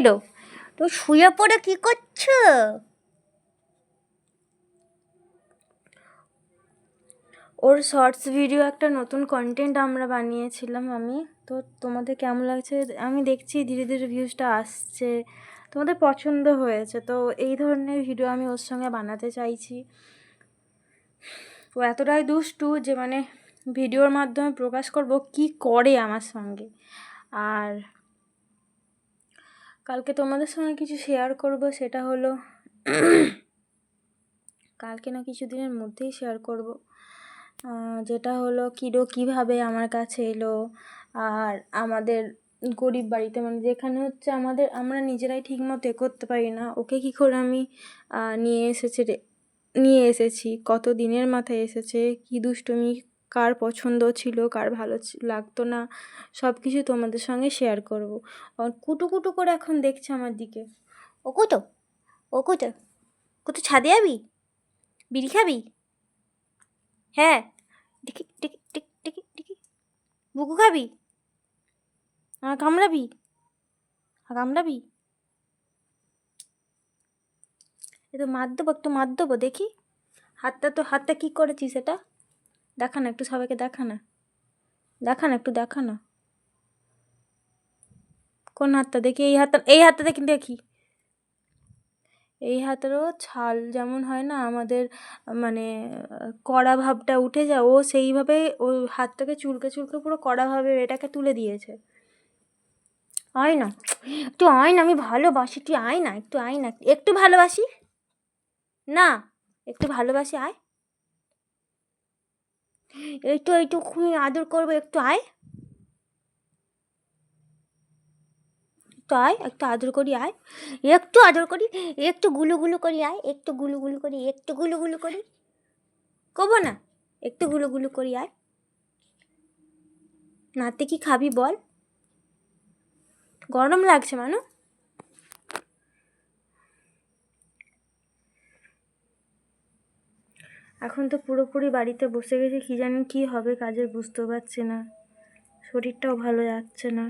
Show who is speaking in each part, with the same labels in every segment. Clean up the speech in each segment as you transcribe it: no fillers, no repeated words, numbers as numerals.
Speaker 1: Do, তো শুয়ে পড়ে কি করছো? ওর শর্টস ভিডিও একটা নতুন কন্টেন্ট আমরা বানিয়েছিলাম আমি, তো তোমাদের কেমন লাগছে আমি দেখছি ধীরে ধীরে ভিউজটা আসছে, তোমাদের পছন্দ হয়েছে, তো এই ধরনের ভিডিও আমি ওর সঙ্গে বানাতে চাইছি। ও এতটাই দুষ্টু যে মানে ভিডিওর মাধ্যমে প্রকাশ করব কি করে আমার সঙ্গে। আর কালকে তোমাদের সঙ্গে কিছু শেয়ার করব, সেটা হলো কালকে না কিছু দিনের মধ্যেই শেয়ার করব, যেটা হলো কিডো কীভাবে আমার কাছে এলো। আর আমাদের গরিব বাড়িতে মানে যেখানে হচ্ছে আমরা নিজেরাই ঠিকমতো করতে পারি না, ওকে কী করে আমি নিয়ে এসেছি, কত দিনের মাথায় এসেছে, কী দুষ্টুমি, কার পছন্দ ছিল, কার ভালো লাগতো না, সব কিছু তোমাদের সঙ্গে শেয়ার করব। আর কুটু কুটু করে এখন দেখছে আমার দিকে। ও কুটো, ও কুটো, কুটু ছাদে যাবি, বিড়ি খাবি? হ্যাঁ, টিকি টিকি টিক টিকি টিকি, বুকু খাবি? কামড়াবি? কামড়াবি? এ তো মার দেবো, একটু মার দেবো, দেখি হাতটা কী করেছিস এটা, দেখা না একটু, সবাইকে দেখা না, একটু দেখা না, কোন হাতটা দেখি? এই হাতটা দেখি, এই হাতেরও ছাল যেমন হয় না আমাদের, মানে কড়া ভাবটা উঠে যায়, ও সেইভাবে ওই হাতটাকে চুলকে চুলকে পুরো কড়াভাবে এটাকে তুলে দিয়েছে। আয় না একটু, আয় না, আমি ভালোবাসি, তুই আয় না একটু, আয় না একটু, ভালোবাসি না, একটু ভালোবাসি, আয় এইটুকুনি আদর করবো, একটু আয়, একটু আয়, একটু আদর করি, আয় একটু আদর করি, একটু গুলু গুলু করি, আয় একটু গুলু গুলু করি, একটু গুলু গুলু করি, করবো না? একটু গুলু গুলু করি, আয়। নাতে কি খাবি বল? গরম লাগছে মানু? এখন তো পুরোপুরি বাড়িতে বসে গেছি, কী জানি কী হবে কাজের বুঝতেও পারছি না, শরীরটাও ভালো যাচ্ছে না।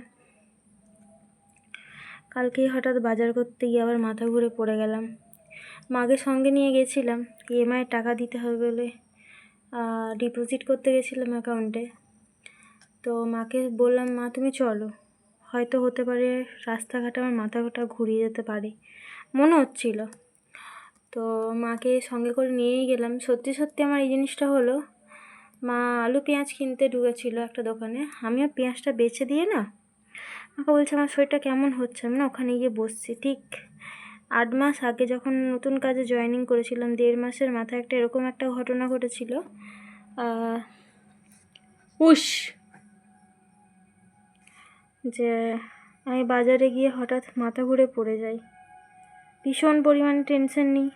Speaker 1: কালকেই হঠাৎ বাজার করতে গিয়ে আবার মাথা ঘুরে পড়ে গেলাম। মাকে সঙ্গে নিয়ে গেছিলাম, ইএমআইয়ের টাকা দিতে হবে বলে ডিপোজিট করতে গেছিলাম অ্যাকাউন্টে। তো মাকে বললাম, মা তুমি চলো, হয়তো হতে পারে রাস্তাঘাটে আমার মাথাটা ঘুরিয়ে যেতে পারে, মনে হচ্ছিল। তো মাকে সঙ্গে করে নিয়েই গেলাম। সত্যি সত্যি আমার এই জিনিসটা হলো, মা আলু পেঁয়াজ কিনতে ঢুকেছিলো একটা দোকানে, আমিও পেঁয়াজটা বেছে দিয়ে না, আমাকে বলছে আমার শরীরটা কেমন হচ্ছে, আমি না ওখানে গিয়ে বসছি। ঠিক 8 মাস আগে যখন নতুন কাজে জয়েনিং করেছিলাম, 1.5 মাসের মাথায় এরকম একটা ঘটনা ঘটেছিল। যে আমি বাজারে গিয়ে হঠাৎ মাথা ঘুরে পড়ে যাই, ভীষণ পরিমাণে টেনশন নিই,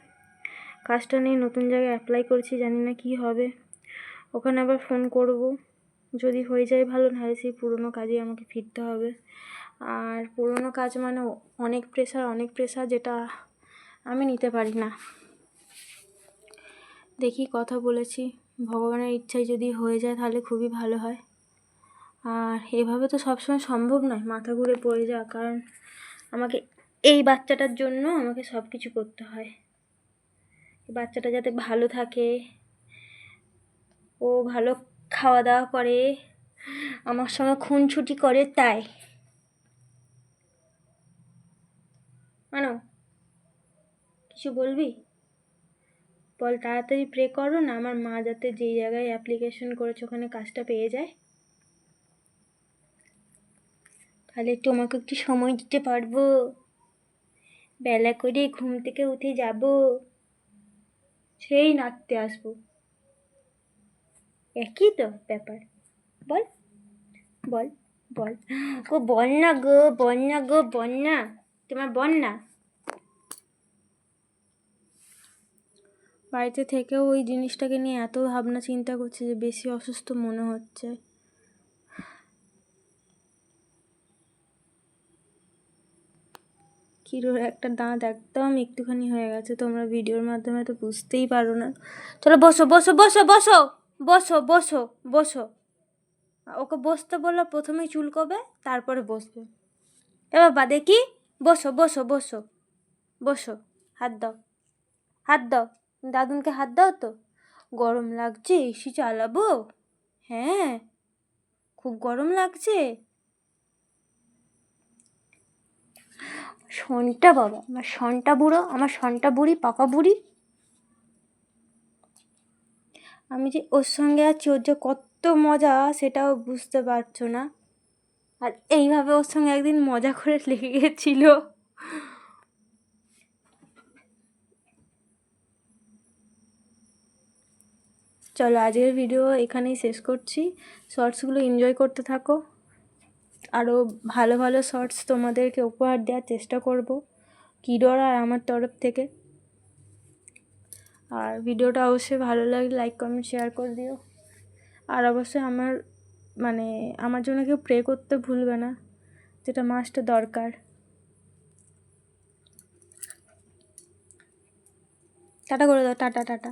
Speaker 1: কাজটা নিয়ে নতুন জায়গায় অ্যাপ্লাই করেছি, জানি না কি হবে, ওখানে আবার ফোন করব, যদি হয়ে যায় ভালো, নাহলে সেই পুরনো কাজে আমাকে ফিরতে হবে। আর পুরনো কাজ মানে অনেক প্রেশার, যেটা আমি নিতে পারি না। দেখি, কথা বলেছি, ভগবানের ইচ্ছায় যদি হয়ে যায় তাহলে খুবই ভালো হয়। আর এভাবে তো সবসময় সম্ভব নয় মাথা ঘুরে পড়ে যাওয়া, কারণ আমাকে এই বাচ্চাটার জন্য আমাকে সব কিছু করতে হয়, বাচ্চাটা যাতে ভালো থাকে, ও ভালো খাওয়া দাওয়া করে, আমার সঙ্গে খুনছুটি করে, তাই মানো কিছু বলবি? বল, তাড়াতাড়ি প্রে করো না আমার মা যাতে যেই জায়গায় অ্যাপ্লিকেশন করেছে ওখানে কাজটা পেয়ে যায়, তাহলে একটু আমাকে একটু সময় দিতে পারবো, বেলা করে ঘুম থেকে উঠে যাব, সেই নাচতে আসবো, একই তো ব্যাপার। বল বল বল গো, বল না গো, বল না গো, বল না, তোমার বল না। বাড়িতে থেকেও ওই জিনিসটাকে নিয়ে এত ভাবনা চিন্তা করছে যে বেশি অসুস্থ মনে হচ্ছে। কিরোর একটা দাঁত একদম একটুখানি হয়ে গেছে, তোমরা ভিডিওর মাধ্যমে তো বুঝতেই পারো না। চলো বসো বসো বসো বসো বসো বসো বসো, ওকে বসতে বললো, প্রথমেই চুলকোবে তারপরে বসবে। এ বাবা দেখি, বসো বসো বসো বসো, হাত দাও, হাত দাও, দাদুনকে হাত দাও। তো গরম লাগছে, এসি চালাবো? হ্যাঁ, খুব গরম লাগছে। শনটা বাবা, আমার শনটা বুড়ো, আমার শনটা বুড়ি, পাকা বুড়ি। আমি যে ওর সঙ্গে আছি, ওর যে কত মজা সেটাও বুঝতে পারছো না। আর এইভাবে ওর সঙ্গে একদিন মজা করে লেগে গেছিল। চলো আজকের ভিডিও এখানেই শেষ করছি। শর্টসগুলো এনজয় করতে থাকো, আরও ভালো ভালো শর্টস তোমাদেরকে উপহার দেওয়ার চেষ্টা করব কিডোর আর আমার তরফ থেকে। আর ভিডিওটা অবশ্যই ভালো লাগলে লাইক কমেন্ট শেয়ার করে দিও। আর অবশ্যই আমার জন্য কেউ প্রে করতে ভুলবে না, যেটা মাস্ট দরকার। টাটা করে দাও, টাটা টাটা।